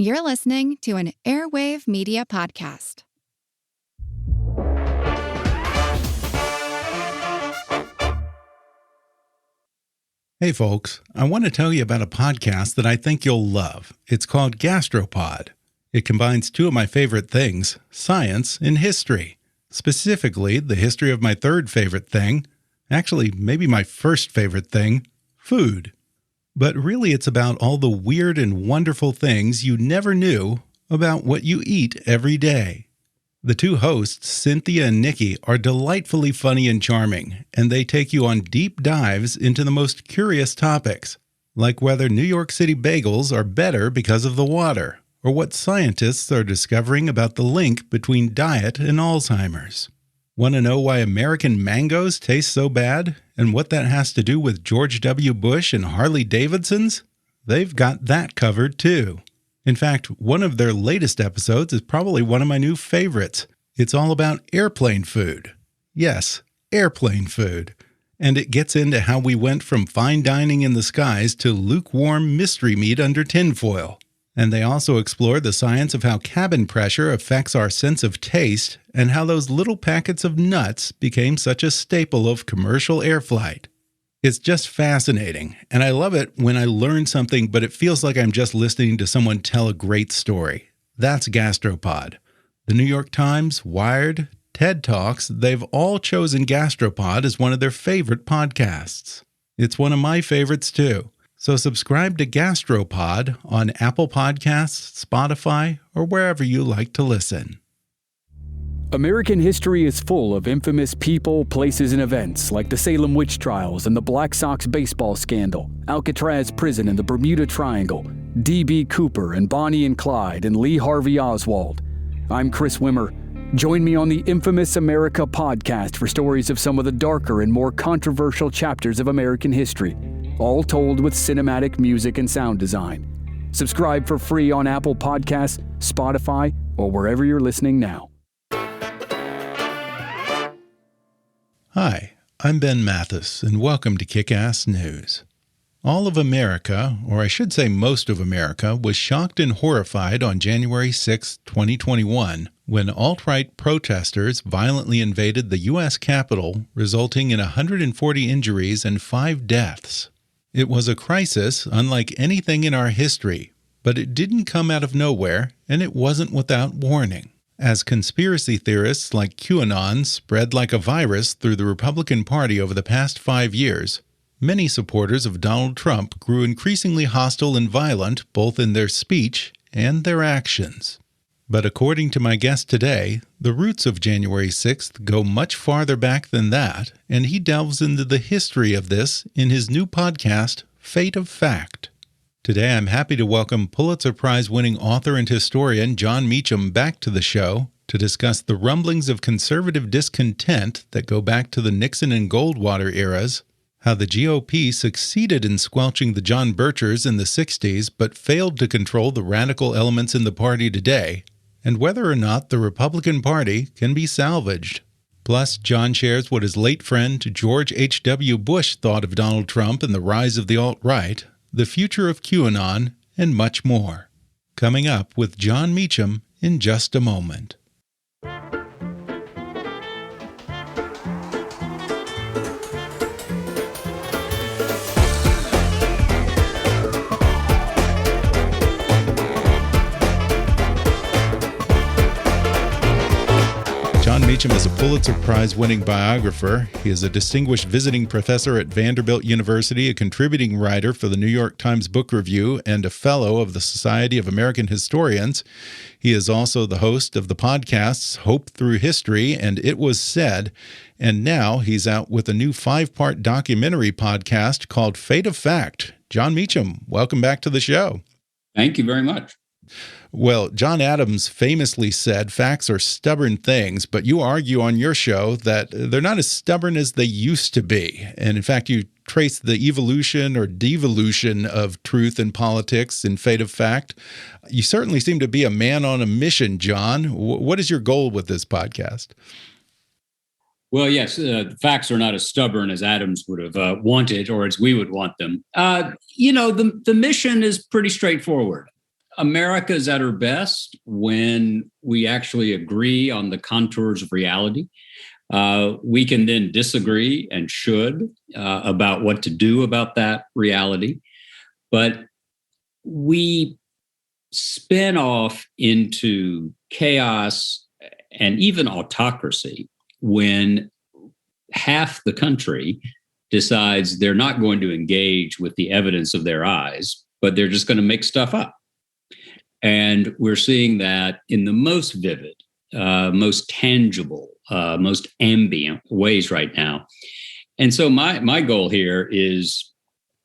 You're listening to an Airwave Media Podcast. Hey folks, I want to tell you about a podcast that I think you'll love. It's called Gastropod. It combines two of my favorite things, science and history. Specifically, the history of my third favorite thing, actually maybe my first favorite thing, food. But really it's about all the weird and wonderful things you never knew about what you eat every day. The two hosts, Cynthia and Nikki, are delightfully funny and charming, and they take you on deep dives into the most curious topics, like whether New York City bagels are better because of the water, or what scientists are discovering about the link between diet and Alzheimer's. Want to know why American mangoes taste so bad, and what that has to do with George W. Bush and Harley Davidsons? They've got that covered too. In fact, one of their latest episodes is probably one of my new favorites. It's all about airplane food. Yes, airplane food. And it gets into how we went from fine dining in the skies to lukewarm mystery meat under tinfoil. And they also explore the science of how cabin pressure affects our sense of taste and how those little packets of nuts became such a staple of commercial air flight. It's just fascinating, and I love it when I learn something, but it feels like I'm just listening to someone tell a great story. That's Gastropod. The New York Times, Wired, TED Talks, they've all chosen Gastropod as one of their favorite podcasts. It's one of my favorites too. So subscribe to Gastropod on Apple Podcasts, Spotify, or wherever you like to listen. American history is full of infamous people, places, and events like the Salem witch trials and the Black Sox baseball scandal, Alcatraz prison and the Bermuda Triangle, D.B. Cooper and Bonnie and Clyde and Lee Harvey Oswald. I'm Chris Wimmer. Join me on the Infamous America podcast for stories of some of the darker and more controversial chapters of American history, all told with cinematic music and sound design. Subscribe for free on Apple Podcasts, Spotify, or wherever you're listening now. Hi, I'm Ben Mathis, and welcome to Kick-Ass News. All of America, or I should say most of America, was shocked and horrified on January 6, 2021, when alt-right protesters violently invaded the U.S. Capitol, resulting in 140 injuries and 5 deaths. It was a crisis unlike anything in our history, but it didn't come out of nowhere, and it wasn't without warning. As conspiracy theorists like Q-Anon spread like a virus through the Republican Party over the past 5 years, many supporters of Donald Trump grew increasingly hostile and violent both in their speech and their actions. But according to my guest today, the roots of January 6th go much farther back than that, and he delves into the history of this in his new podcast, Fate of Fact. Today, I'm happy to welcome Pulitzer Prize-winning author and historian Jon Meacham back to the show to discuss the rumblings of conservative discontent that go back to the Nixon and Goldwater eras, how the GOP succeeded in squelching the John Birchers in the 60s but failed to control the radical elements in the party today, and whether or not the Republican Party can be salvaged. Plus, Jon shares what his late friend George H.W. Bush thought of Donald Trump and the rise of the alt-right, the future of Q-Anon, and much more. Coming up with Jon Meacham in just a moment. Jon Meacham is a Pulitzer Prize-winning biographer. He is a distinguished visiting professor at Vanderbilt University, a contributing writer for the New York Times Book Review, and a fellow of the Society of American Historians. He is also the host of the podcasts Hope Through History and It Was Said, and now he's out with a new 5-part documentary podcast called Fate of Fact. Jon Meacham, welcome back to the show. Thank you very much. Well, John Adams famously said facts are stubborn things, but you argue on your show that they're not as stubborn as they used to be. And in fact, you trace the evolution or devolution of truth in politics in Fate of Fact. You certainly seem to be a man on a mission, Jon. What is your goal with this podcast? Well, yes, the facts are not as stubborn as Adams would have wanted or as we would want them. The mission is pretty straightforward. America is at her best when we actually agree on the contours of reality. We can then disagree and should about what to do about that reality. But we spin off into chaos and even autocracy when half the country decides they're not going to engage with the evidence of their eyes, but they're just going to make stuff up. And we're seeing that in the most vivid, most tangible, most ambient ways right now. And so my goal here is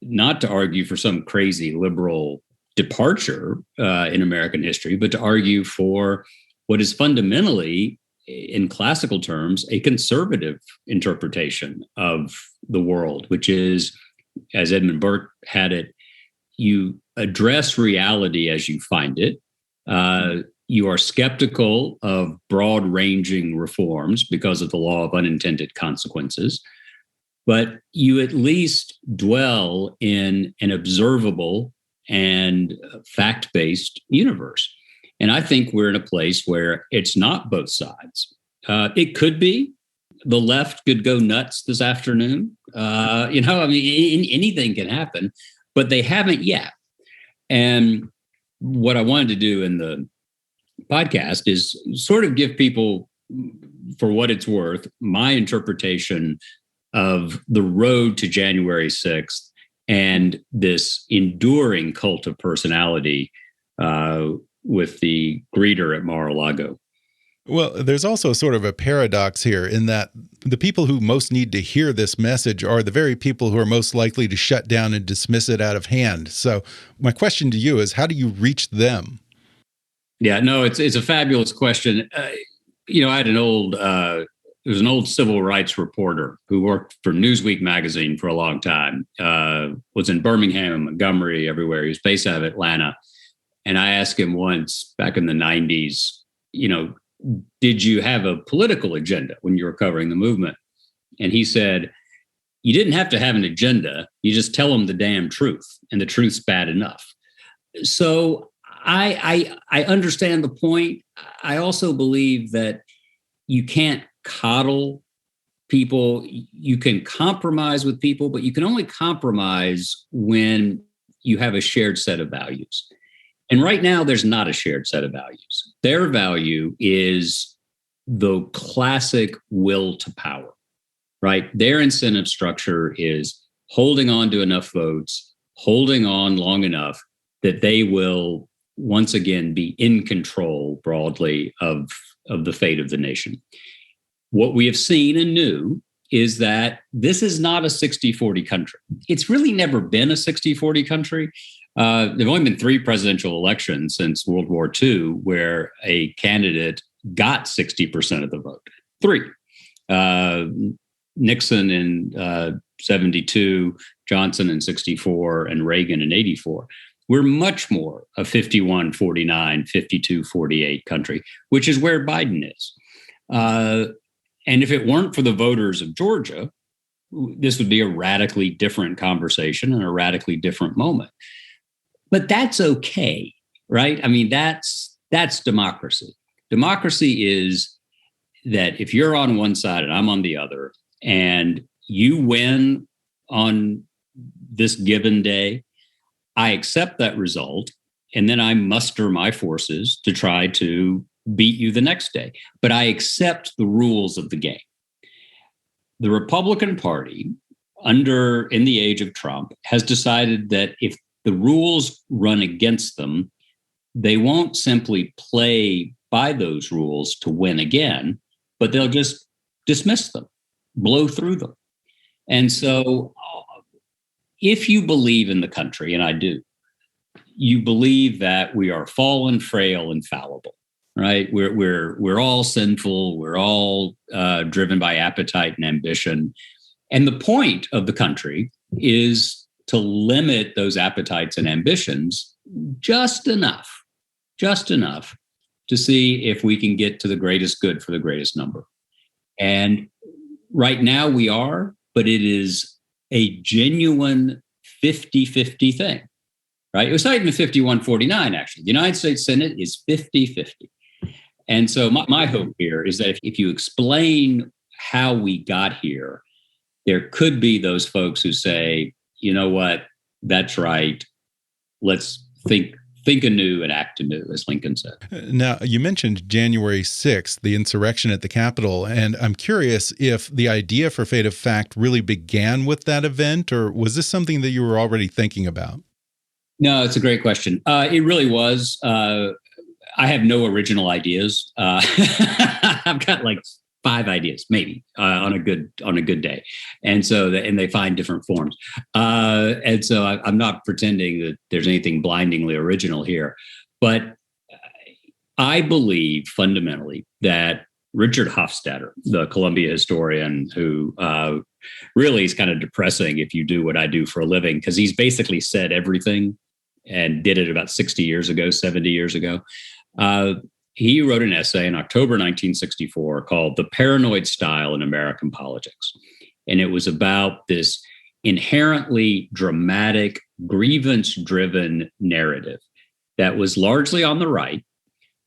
not to argue for some crazy liberal departure in American history, but to argue for what is fundamentally, in classical terms, a conservative interpretation of the world, which is, as Edmund Burke had it, you address reality as you find it. You are skeptical of broad-ranging reforms because of the law of unintended consequences, but you at least dwell in an observable and fact-based universe. And I think we're in a place where it's not both sides. It could be. The left could go nuts this afternoon. Anything can happen, but they haven't yet. And what I wanted to do in the podcast is sort of give people, for what it's worth, my interpretation of the road to January 6th and this enduring cult of personality with the greeter at Mar-a-Lago. Well, there's also sort of a paradox here in that the people who most need to hear this message are the very people who are most likely to shut down and dismiss it out of hand. So my question to you is, how do you reach them? Yeah, no, it's a fabulous question. I had there was an old civil rights reporter who worked for Newsweek magazine for a long time, was in Birmingham, Montgomery, everywhere. He was based out of Atlanta. And I asked him once back in the 90s, did you have a political agenda when you were covering the movement? And he said, you didn't have to have an agenda. You just tell them the damn truth, and the truth's bad enough. So I understand the point. I also believe that you can't coddle people. You can compromise with people, but you can only compromise when you have a shared set of values. And right now, there's not a shared set of values. Their value is the classic will to power, right? Their incentive structure is holding on to enough votes, holding on long enough that they will once again be in control broadly of the fate of the nation. What we have seen and knew is that this is not a 60-40 country. It's really never been a 60-40 country. There have only been 3 presidential elections since World War II where a candidate got 60% of the vote. 3. Nixon in 72, Johnson in 64, and Reagan in 84. We're much more a 51-49, 52-48 country, which is where Biden is. And if it weren't for the voters of Georgia, this would be a radically different conversation and a radically different moment. But that's okay, right? I mean, that's democracy. Democracy is that if you're on one side and I'm on the other, and you win on this given day, I accept that result, and then I muster my forces to try to beat you the next day. But I accept the rules of the game. The Republican Party, in the age of Trump, has decided that if the rules run against them, they won't simply play by those rules to win again, but they'll just dismiss them, blow through them. And so if you believe in the country, and I do, you believe that we are fallen, frail, and fallible, right? We're all sinful. We're all driven by appetite and ambition. And the point of the country is to limit those appetites and ambitions just enough to see if we can get to the greatest good for the greatest number. And right now we are, but it is a genuine 50-50 thing, right? It was not even 51-49, actually. The United States Senate is 50-50. And so my hope here is that if you explain how we got here, there could be those folks who say, you know what, that's right. Let's think anew and act anew, as Lincoln said. Now, you mentioned January 6th, the insurrection at the Capitol, and I'm curious if the idea for Fate of Fact really began with that event, or was this something that you were already thinking about? No, it's a great question. It really was. I have no original ideas. I've got like 5 ideas, maybe on a good day, and so they find different forms. And so I'm not pretending that there's anything blindingly original here, but I believe fundamentally that Richard Hofstadter, the Columbia historian, who really is kind of depressing if you do what I do for a living, because he's basically said everything and did it about 60 years ago, 70 years ago. He wrote an essay in October 1964 called The Paranoid Style in American Politics. And it was about this inherently dramatic, grievance-driven narrative that was largely on the right,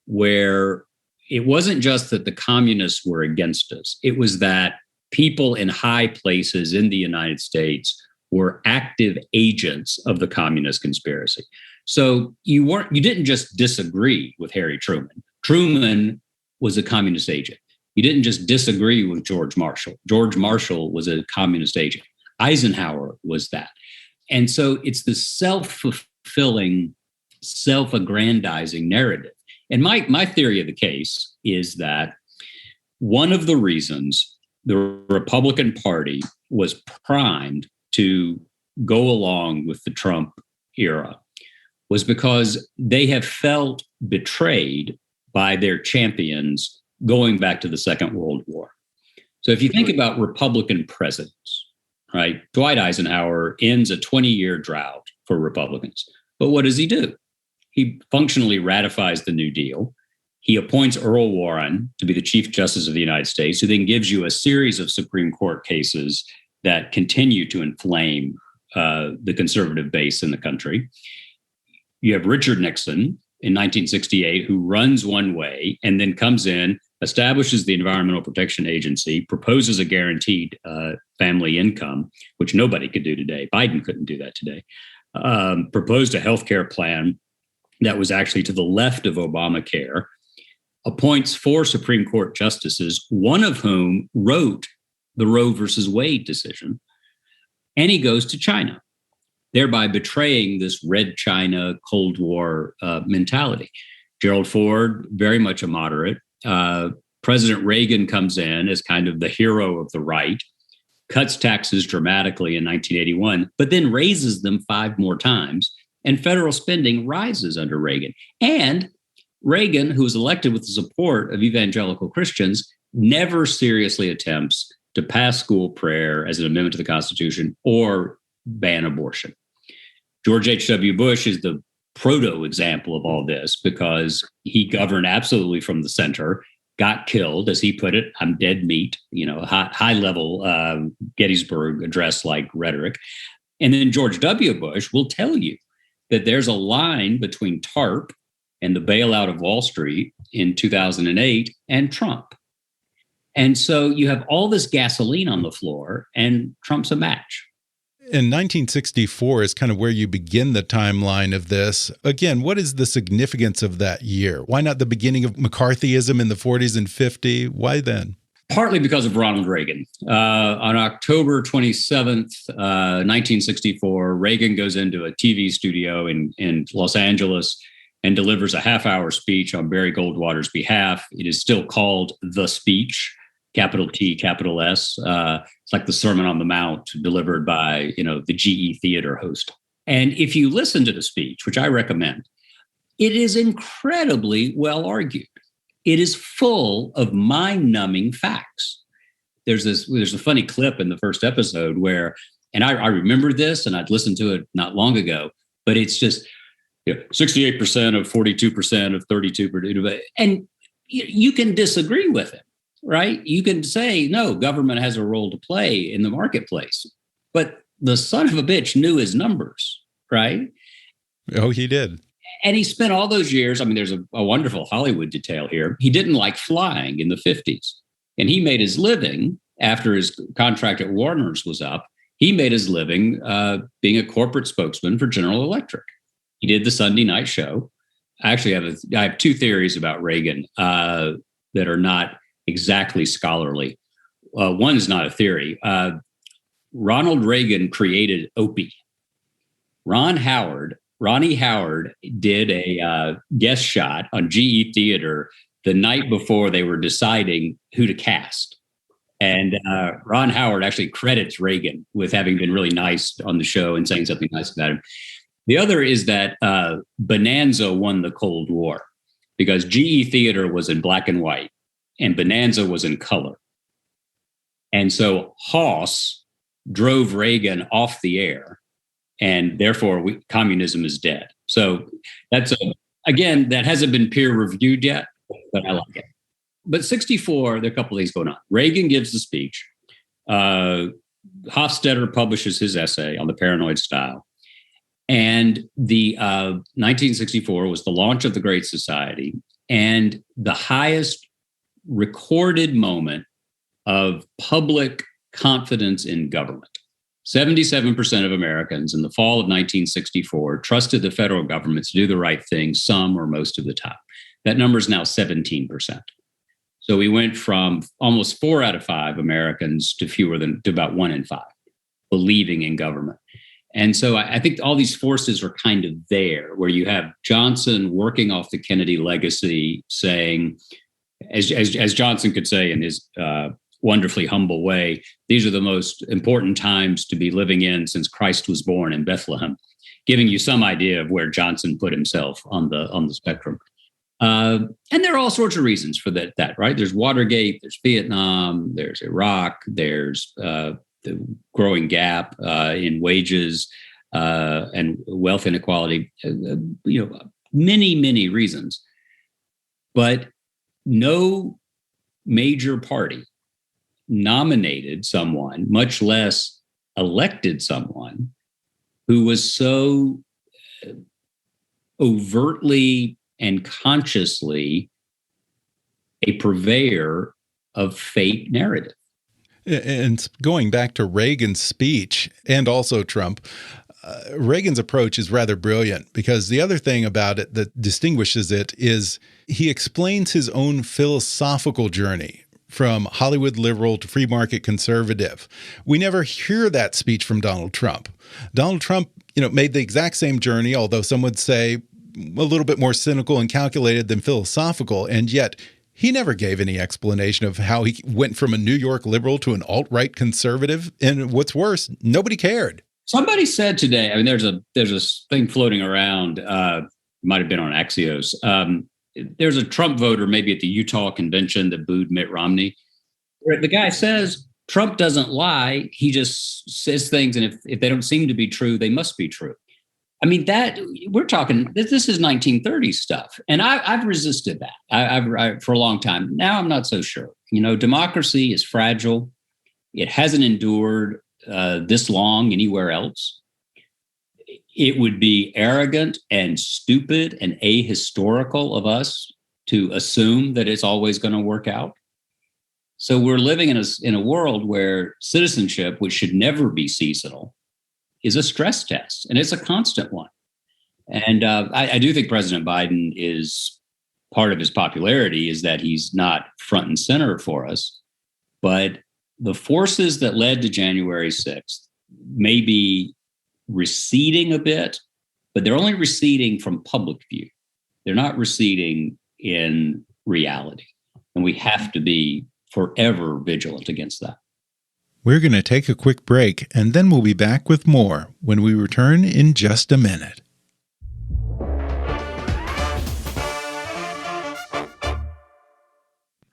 where it wasn't just that the communists were against us. It was that people in high places in the United States were active agents of the communist conspiracy. So you didn't just disagree with Harry Truman. Truman was a communist agent. You didn't just disagree with George Marshall. George Marshall was a communist agent. Eisenhower was that. And so it's the self-fulfilling, self-aggrandizing narrative. And my theory of the case is that one of the reasons the Republican Party was primed to go along with the Trump era was because they have felt betrayed by their champions going back to the Second World War. So if you think about Republican presidents, right, Dwight Eisenhower ends a 20-year drought for Republicans. But what does he do? He functionally ratifies the New Deal. He appoints Earl Warren to be the Chief Justice of the United States, who then gives you a series of Supreme Court cases that continue to inflame the conservative base in the country. You have Richard Nixon in 1968, who runs one way and then comes in, establishes the Environmental Protection Agency, proposes a guaranteed family income, which nobody could do today. Biden couldn't do that today. Proposed a healthcare plan that was actually to the left of Obamacare, appoints 4 Supreme Court justices, one of whom wrote the Roe versus Wade decision, and he goes to China, thereby betraying this Red China Cold War mentality. Gerald Ford, very much a moderate. President Reagan comes in as kind of the hero of the right, cuts taxes dramatically in 1981, but then raises them 5 more times, and federal spending rises under Reagan. And Reagan, who was elected with the support of evangelical Christians, never seriously attempts to pass school prayer as an amendment to the Constitution or ban abortion. George H.W. Bush is the proto-example of all this because he governed absolutely from the center, got killed, as he put it, I'm dead meat, high-level Gettysburg Address-like rhetoric. And then George W. Bush will tell you that there's a line between TARP and the bailout of Wall Street in 2008 and Trump. And so you have all this gasoline on the floor, and Trump's a match. And 1964 is kind of where you begin the timeline of this. Again, what is the significance of that year? Why not the beginning of McCarthyism in the 40s and 50s? Why then? Partly because of Ronald Reagan. On October 27th, 1964, Reagan goes into a TV studio in Los Angeles and delivers a half-hour speech on Barry Goldwater's behalf. It is still called The Speech, capital T, capital S. It's like the Sermon on the Mount delivered by, the GE Theater host. And if you listen to the speech, which I recommend, it is incredibly well argued. It is full of mind-numbing facts. There's a funny clip in the first episode where, and I remember this, and I'd listened to it not long ago, but it's just 68% of 42% of 32%, and you can disagree with it. Right? You can say, no, government has a role to play in the marketplace. But the son of a bitch knew his numbers, right? Oh, he did. And he spent all those years. I mean, there's a wonderful Hollywood detail here. He didn't like flying in the 50s. And he made his living after his contract at Warner's was up. He made his living being a corporate spokesman for General Electric. He did the Sunday night show. I have two theories about Reagan that are not exactly scholarly. One is not a theory. Ronald Reagan created Opie. Ronnie Howard did a guest shot on GE Theater the night before they were deciding who to cast. And Ron Howard actually credits Reagan with having been really nice on the show and saying something nice about him. The other is that Bonanza won the Cold War because GE Theater was in black and white and Bonanza was in color. And so Hoss drove Reagan off the air, and therefore communism is dead. So that hasn't been peer reviewed yet, but I like it. But 1964, there are a couple of things going on. Reagan gives the speech. Hofstadter publishes his essay on the paranoid style. And the 1964 was the launch of the Great Society and the highest recorded moment of public confidence in government. 77% of Americans in the fall of 1964 trusted the federal government to do the right thing some or most of the time. That number is now 17%. So we went from almost 4 out of 5 Americans to about 1 in 5 believing in government. And so I think all these forces are kind of there, where you have Johnson working off the Kennedy legacy, saying, as Johnson could say in his wonderfully humble way, these are the most important times to be living in since Christ was born in Bethlehem, giving you some idea of where Johnson put himself on the spectrum. And there are all sorts of reasons for that, right? There's Watergate, there's Vietnam, there's Iraq, there's the growing gap in wages and wealth inequality, many, many reasons. But no major party nominated someone, much less elected someone, who was so overtly and consciously a purveyor of fake narrative. And going back to Reagan's speech and also Trump, Reagan's approach is rather brilliant, because the other thing about it that distinguishes it is he explains his own philosophical journey from Hollywood liberal to free market conservative. We never hear that speech from Donald Trump. Donald Trump, made the exact same journey, although some would say a little bit more cynical and calculated than philosophical, and yet he never gave any explanation of how he went from a New York liberal to an alt-right conservative. And what's worse, nobody cared. Somebody said today, I mean, there's a thing floating around, might have been on Axios. There's a Trump voter, maybe at the Utah convention, that booed Mitt Romney. The guy says Trump doesn't lie. He just says things, and if they don't seem to be true, they must be true. I mean, that we're talking, this is 1930s stuff. And I've resisted that I've for a long time. Now I'm not so sure. Democracy is fragile. It hasn't endured this long anywhere else. It would be arrogant and stupid and ahistorical of us to assume that it's always going to work out. So we're living in a world where citizenship, which should never be seasonal, is a stress test, and it's a constant one. And I do think President Biden is part of his popularity is that he's not front and center for us. But the forces that led to January 6th may be receding a bit, but they're only receding from public view. They're not receding in reality. And we have to be forever vigilant against that. We're going to take a quick break, and then we'll be back with more when we return in just a minute.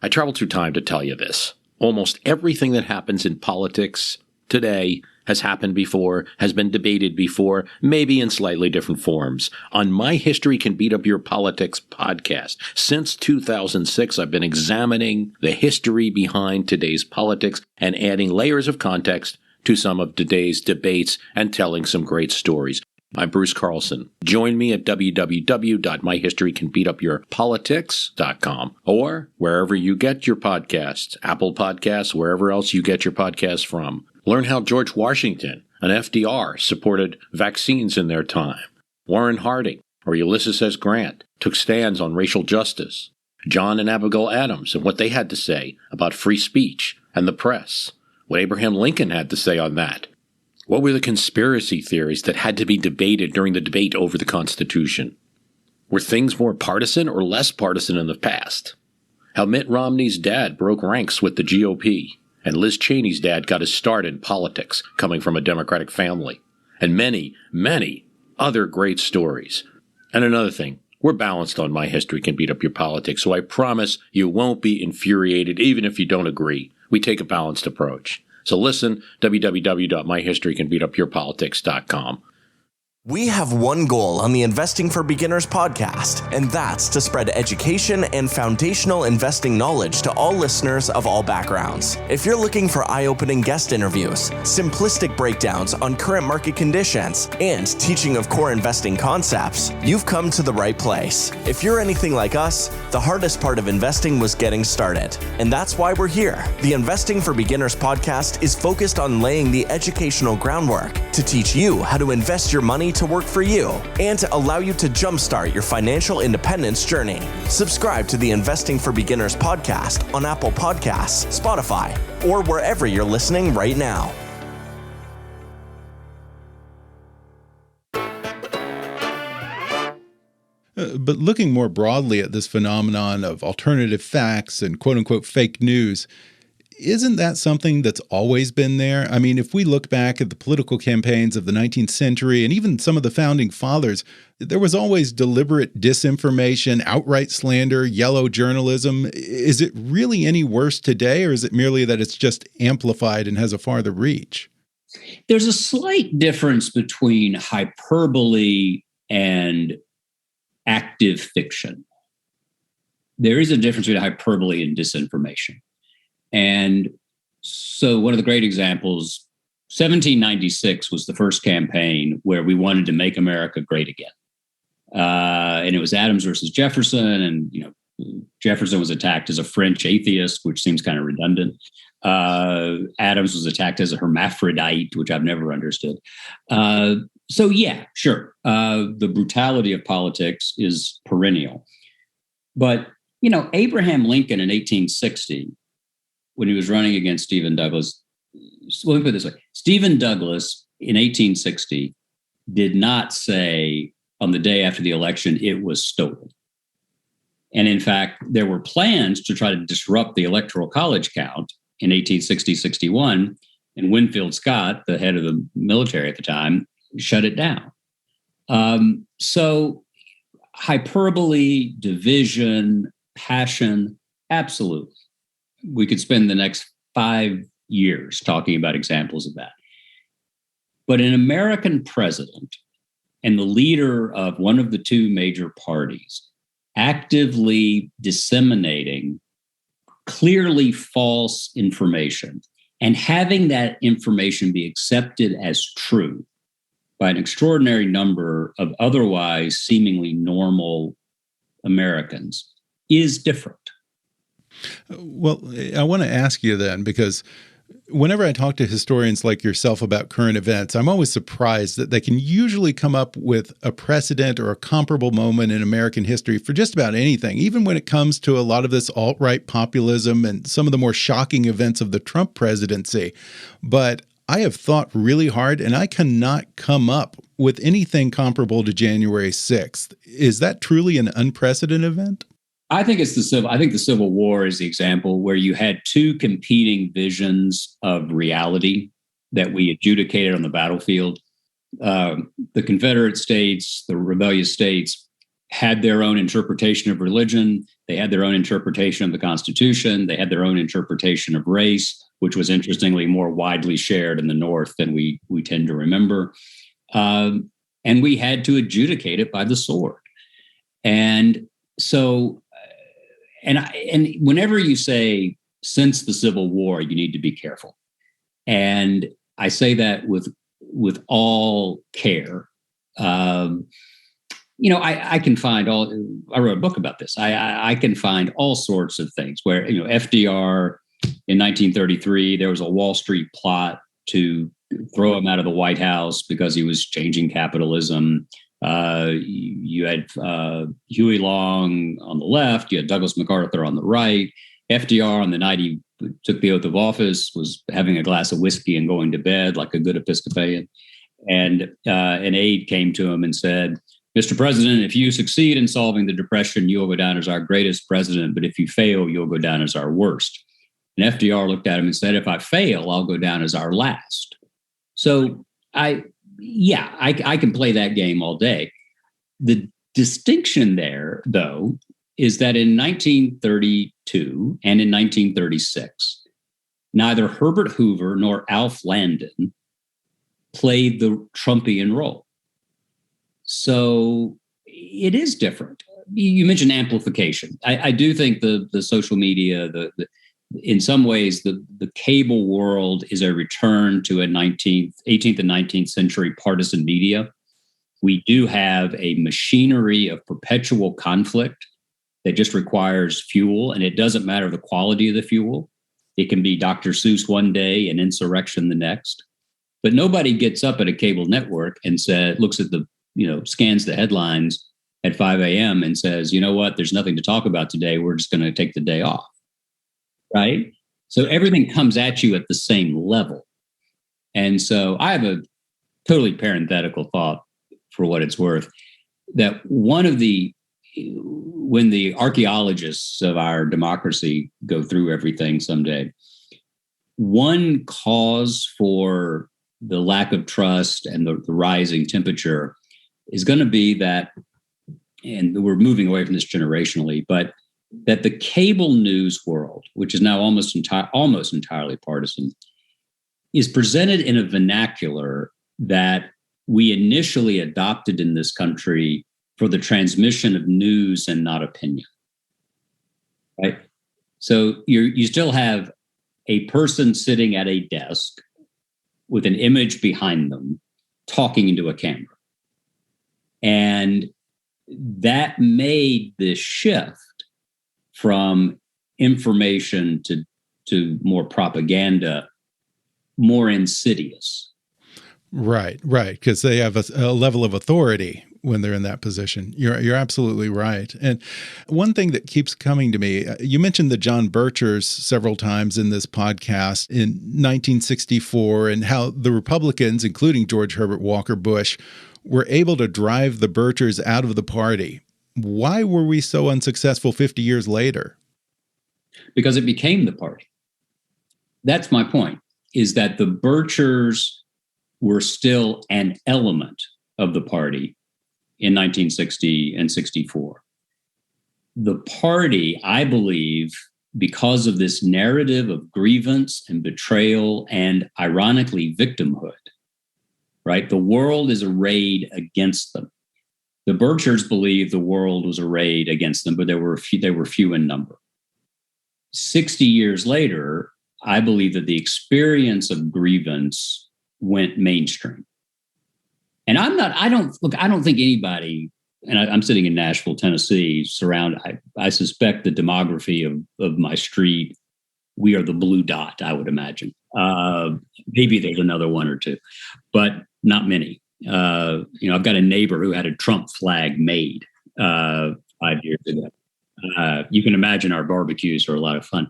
I traveled through time to tell you this. Almost everything that happens in politics today has happened before, has been debated before, maybe in slightly different forms. On My History Can Beat Up Your Politics podcast, since 2006, I've been examining the history behind today's politics and adding layers of context to some of today's debates and telling some great stories. I'm Bruce Carlson. Join me at www.myhistorycanbeatupyourpolitics.com or wherever you get your podcasts, Apple Podcasts, wherever else you get your podcasts from. Learn how George Washington and FDR supported vaccines in their time. Warren Harding or Ulysses S. Grant took stands on racial justice. John and Abigail Adams and what they had to say about free speech and the press. What Abraham Lincoln had to say on that. What were the conspiracy theories that had to be debated during the debate over the Constitution? Were things more partisan or less partisan in the past? How Mitt Romney's dad broke ranks with the GOP, and Liz Cheney's dad got his start in politics, coming from a Democratic family. And many, many other great stories. And another thing, we're balanced on My History Can Beat Up Your Politics, so I promise you won't be infuriated even if you don't agree. We take a balanced approach. So listen, www.myhistorycanbeatupyourpolitics.com. We have one goal on the Investing for Beginners podcast, and that's to spread education and foundational investing knowledge to all listeners of all backgrounds. If you're looking for eye-opening guest interviews, simplistic breakdowns on current market conditions, and teaching of core investing concepts, you've come to the right place. If you're anything like us, the hardest part of investing was getting started, and that's why we're here. The Investing for Beginners podcast is focused on laying the educational groundwork to teach you how to invest your money to work for you and to allow you to jumpstart your financial independence journey. Subscribe to the Investing for Beginners podcast on Apple Podcasts, Spotify, or wherever you're listening right now. But looking more broadly at this phenomenon of alternative facts and quote-unquote fake news, isn't that something that's always been there? I mean, if we look back at the political campaigns of the 19th century and even some of the founding fathers, there was always deliberate disinformation, outright slander, yellow journalism. Is it really any worse today, or is it merely that it's just amplified and has a farther reach? There's a slight difference between hyperbole and active fiction. There is a difference between hyperbole and disinformation. And so one of the great examples, 1796 was the first campaign where we wanted to make America great again. And it was Adams versus Jefferson. And, Jefferson was attacked as a French atheist, which seems kind of redundant. Adams was attacked as a hermaphrodite, which I've never understood. So yeah, sure. The brutality of politics is perennial. But, Abraham Lincoln in 1860, when he was running against Stephen Douglas, let me put it this way. Stephen Douglas in 1860 did not say on the day after the election, it was stolen. And in fact, there were plans to try to disrupt the Electoral College count in 1860-61. And Winfield Scott, the head of the military at the time, shut it down. So hyperbole, division, passion, absolutely. We could spend the next 5 years talking about examples of that. But an American president and the leader of one of the two major parties actively disseminating clearly false information and having that information be accepted as true by an extraordinary number of otherwise seemingly normal Americans is different. Well, I want to ask you then, because whenever I talk to historians like yourself about current events, I'm always surprised that they can usually come up with a precedent or a comparable moment in American history for just about anything, even when it comes to a lot of this alt-right populism and some of the more shocking events of the Trump presidency. But I have thought really hard, and I cannot come up with anything comparable to January 6th. Is that truly an unprecedented event? I think the Civil War is the example where you had two competing visions of reality that we adjudicated on the battlefield. The Confederate states, the rebellious states, had their own interpretation of religion. They had their own interpretation of the Constitution. They had their own interpretation of race, which was interestingly more widely shared in the North than we tend to remember. And we had to adjudicate it by the sword. And so, and whenever you say since the Civil War, you need to be careful. And I say that with all care, I can find I wrote a book about this. I can find all sorts of things where, FDR in 1933, there was a Wall Street plot to throw him out of the White House because he was changing capitalism. You had Huey Long on the left, you had Douglas MacArthur on the right. FDR, on the night he took the oath of office, was having a glass of whiskey and going to bed like a good Episcopalian. And an aide came to him and said, "Mr. President, if you succeed in solving the Depression, you'll go down as our greatest president. But if you fail, you'll go down as our worst." And FDR looked at him and said, "If I fail, I'll go down as our last." So I can play that game all day. The distinction there, though, is that in 1932 and in 1936, neither Herbert Hoover nor Alf Landon played the Trumpian role. So it is different. You mentioned amplification. I do think the social media, in some ways, the cable world is a return to a 18th and 19th century partisan media. We do have a machinery of perpetual conflict that just requires fuel, and it doesn't matter the quality of the fuel. It can be Dr. Seuss one day and insurrection the next. But nobody gets up at a cable network and looks at scans the headlines at 5 a.m. and says, "You know what, there's nothing to talk about today. We're just going to take the day off." Right? So everything comes at you at the same level. And so I have a totally parenthetical thought, for what it's worth, that when the archaeologists of our democracy go through everything someday, one cause for the lack of trust and the rising temperature is going to be that, and we're moving away from this generationally, but that the cable news world, which is now almost entirely partisan, is presented in a vernacular that we initially adopted in this country for the transmission of news and not opinion. Right? So you still have a person sitting at a desk with an image behind them talking into a camera. And that made this shift from information to more propaganda more insidious. Right, because they have a level of authority when they're in that position. You're absolutely right. And one thing that keeps coming to me, you mentioned the John Birchers several times in this podcast in 1964, and how the Republicans, including George Herbert Walker Bush, were able to drive the Birchers out of the party. Why were we so unsuccessful 50 years later? Because it became the party. That's my point, is that the Birchers were still an element of the party in 1960 and 64. The party, I believe, because of this narrative of grievance and betrayal and, ironically, victimhood, right? The world is arrayed against them. The Birchers believed the world was arrayed against them, but they were few in number. 60 years later, I believe that the experience of grievance went mainstream. And I don't think anybody, and I'm sitting in Nashville, Tennessee, I suspect the demography of my street, we are the blue dot, I would imagine. Maybe there's another one or two, but not many. I've got a neighbor who had a Trump flag made 5 years ago. You can imagine our barbecues are a lot of fun.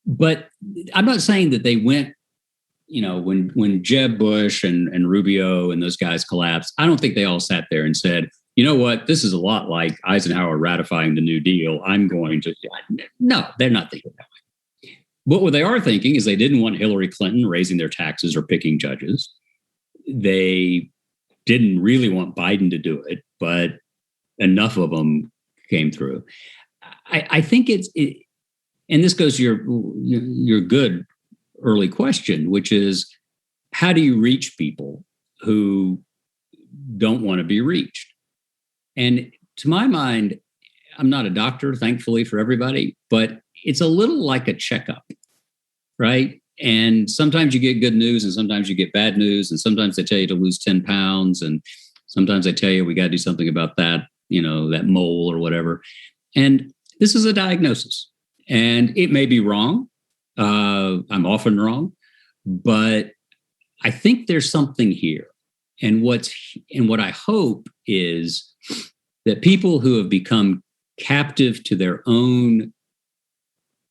But I'm not saying that they went, when Jeb Bush and Rubio and those guys collapsed, I don't think they all sat there and said, "You know what, this is a lot like Eisenhower ratifying the New Deal. I'm going to..." No, they're not thinking that way. But what they are thinking is they didn't want Hillary Clinton raising their taxes or picking judges. They didn't really want Biden to do it, but enough of them came through. I think and this goes to your good early question, which is, how do you reach people who don't want to be reached? And to my mind, I'm not a doctor, thankfully for everybody, but it's a little like a checkup, right? And sometimes you get good news and sometimes you get bad news. And sometimes they tell you to lose 10 pounds. And sometimes they tell you we got to do something about that, that mole or whatever. And this is a diagnosis. And it may be wrong. I'm often wrong. But I think there's something here. And what I hope is that people who have become captive to their own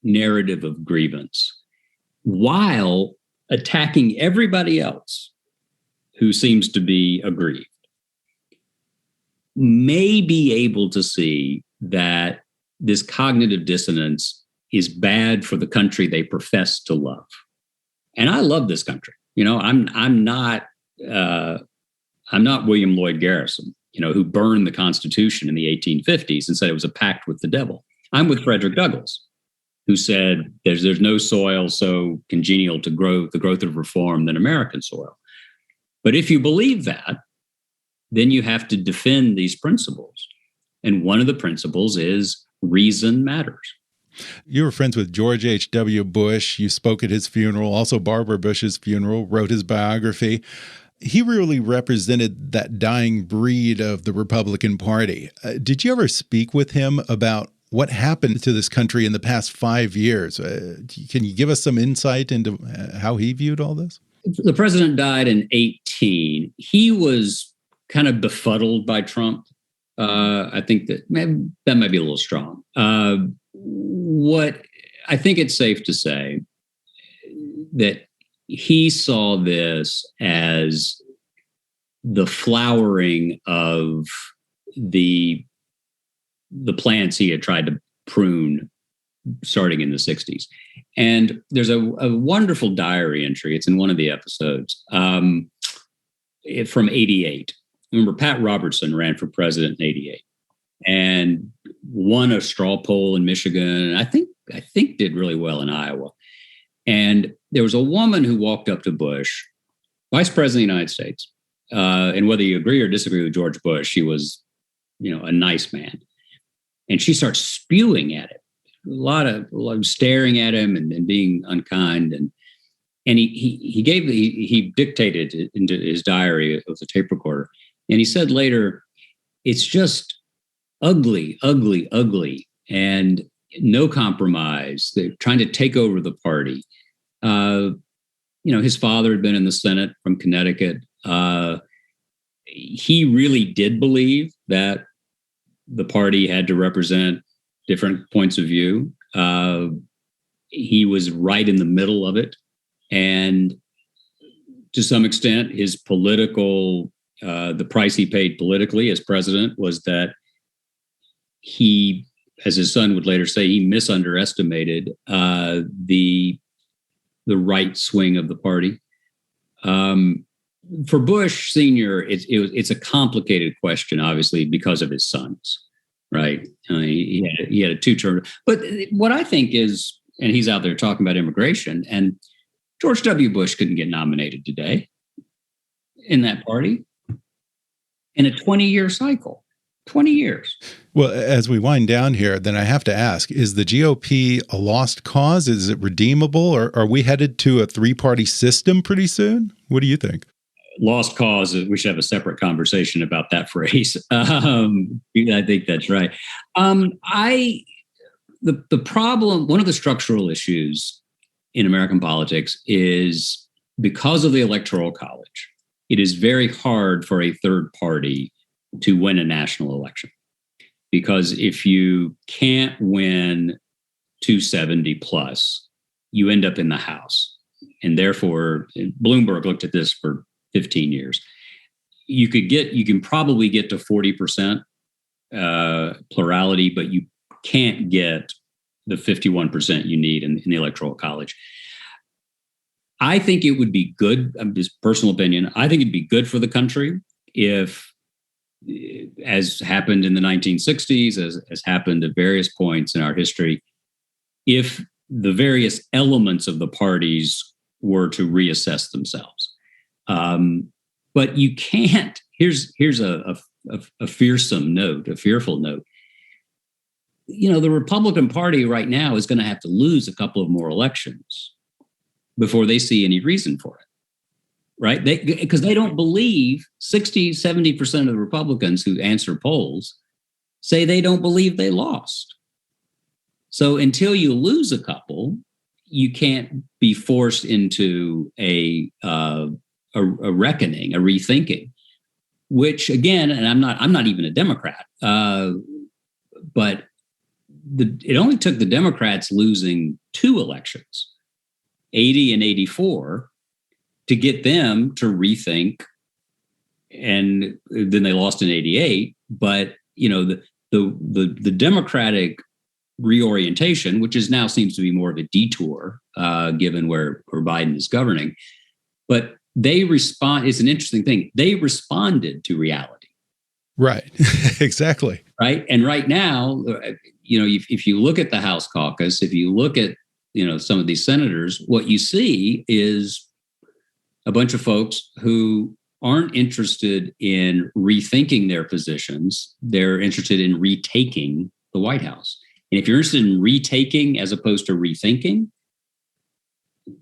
narrative of grievance, while attacking everybody else who seems to be aggrieved, may be able to see that this cognitive dissonance is bad for the country they profess to love. And I love this country. I'm not William Lloyd Garrison, who burned the Constitution in the 1850s and said it was a pact with the devil. I'm with Frederick Douglass, who said there's no soil so congenial to the growth of reform than American soil. But if you believe that, then you have to defend these principles. And one of the principles is reason matters. You were friends with George H.W. Bush. You spoke at his funeral, also Barbara Bush's funeral, wrote his biography. He really represented that dying breed of the Republican Party. Did you ever speak with him about what happened to this country in the past 5 years? Can you give us some insight into how he viewed all this? The president died in 2018. He was kind of befuddled by Trump. I think that might be a little strong. What I think it's safe to say that he saw this as the flowering of the plants he had tried to prune starting in the 60s. And there's a wonderful diary entry. It's in one of the episodes from 88. Remember, Pat Robertson ran for president in 88 and won a straw poll in Michigan. I think did really well in Iowa. And there was a woman who walked up to Bush, vice president of the United States. And whether you agree or disagree with George Bush, he was, a nice man. And she starts spewing at him, a lot of staring at him and being unkind. And he dictated it into his diary with a tape recorder. And he said later, it's just ugly, ugly, ugly, and no compromise. They're trying to take over the party. His father had been in the Senate from Connecticut. He really did believe that the party had to represent different points of view. He was right in the middle of it. And to some extent, his political, the price he paid politically as president was that he, as his son would later say, he misunderestimated the right swing of the party. For Bush Sr., it's a complicated question, obviously, because of his sons, right? He had a two-term. But what I think is, and he's out there talking about immigration, and George W. Bush couldn't get nominated today in that party in a 20-year cycle. 20 years. Well, as we wind down here, then I have to ask, is the GOP a lost cause? Is it redeemable? Or are we headed to a three-party system pretty soon? What do you think? Lost cause, we should have a separate conversation about that phrase. I think that's right. The problem, one of the structural issues in American politics is because of the Electoral College, it is very hard for a third party to win a national election. Because if you can't win 270 plus, you end up in the House. And therefore, Bloomberg looked at this for 15 years. You can probably get to 40% plurality, but you can't get the 51% you need in the Electoral College. I think it would be good, just personal opinion, I think it'd be good for the country if, as happened in the 1960s, as happened at various points in our history, if the various elements of the parties were to reassess themselves. But you can't, here's a fearsome note, a fearful note. The Republican Party right now is going to have to lose a couple of more elections before they see any reason for it, right? Because they don't believe 60, 70% of the Republicans who answer polls say they don't believe they lost. So until you lose a couple, you can't be forced into a reckoning, a rethinking. Which again, and I'm not even a Democrat, but it only took the Democrats losing 2 elections, 80 and 84, to get them to rethink. And then they lost in 88. But the Democratic reorientation, which is now seems to be more of a detour, given where Biden is governing, but they respond. It's an interesting thing. They responded to reality. Right. Exactly. Right. And right now, if you look at the House caucus, if you look at, some of these senators, what you see is a bunch of folks who aren't interested in rethinking their positions. They're interested in retaking the White House. And if you're interested in retaking as opposed to rethinking,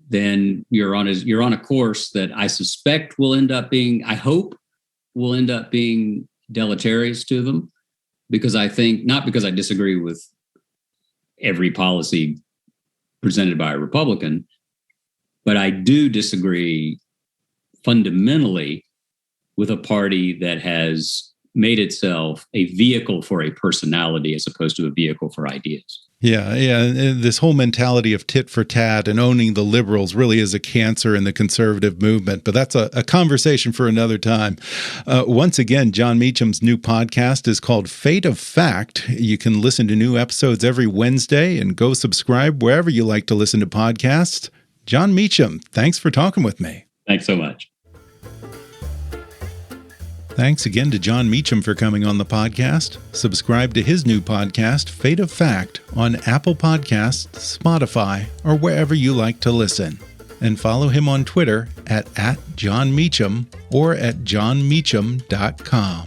then you're on a course that I suspect I hope will end up being deleterious to them, because I think, not because I disagree with every policy presented by a Republican, but I do disagree fundamentally with a party that has made itself a vehicle for a personality as opposed to a vehicle for ideas. Yeah. This whole mentality of tit for tat and owning the liberals really is a cancer in the conservative movement, but that's a conversation for another time. Once again, Jon Meacham's new podcast is called Fate of Fact. You can listen to new episodes every Wednesday, and go subscribe wherever you like to listen to podcasts. Jon Meacham, thanks for talking with me. Thanks so much. Thanks again to Jon Meacham for coming on the podcast. Subscribe to his new podcast, Fate of Fact, on Apple Podcasts, Spotify, or wherever you like to listen. And follow him on Twitter at Jon Meacham or at johnmeacham.com.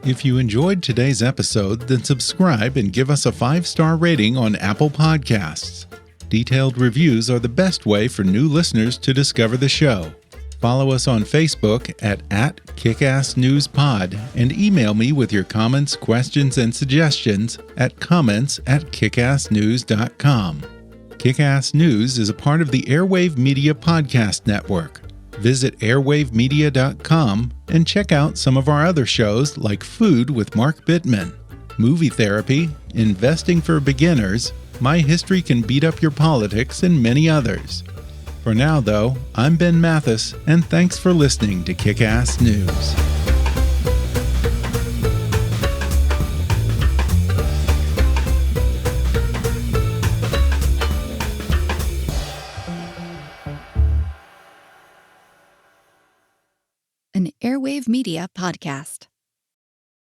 If you enjoyed today's episode, then subscribe and give us a 5-star rating on Apple Podcasts. Detailed reviews are the best way for new listeners to discover the show. Follow us on Facebook at @KickassNewsPod and email me with your comments, questions, and suggestions at comments@kickassnews.com. Kickass News is a part of the Airwave Media Podcast Network. Visit airwavemedia.com and check out some of our other shows like Food with Mark Bittman, Movie Therapy, Investing for Beginners, My History Can Beat Up Your Politics, and many others. For now, though, I'm Ben Mathis, and thanks for listening to Kick-Ass News. An Airwave Media Podcast.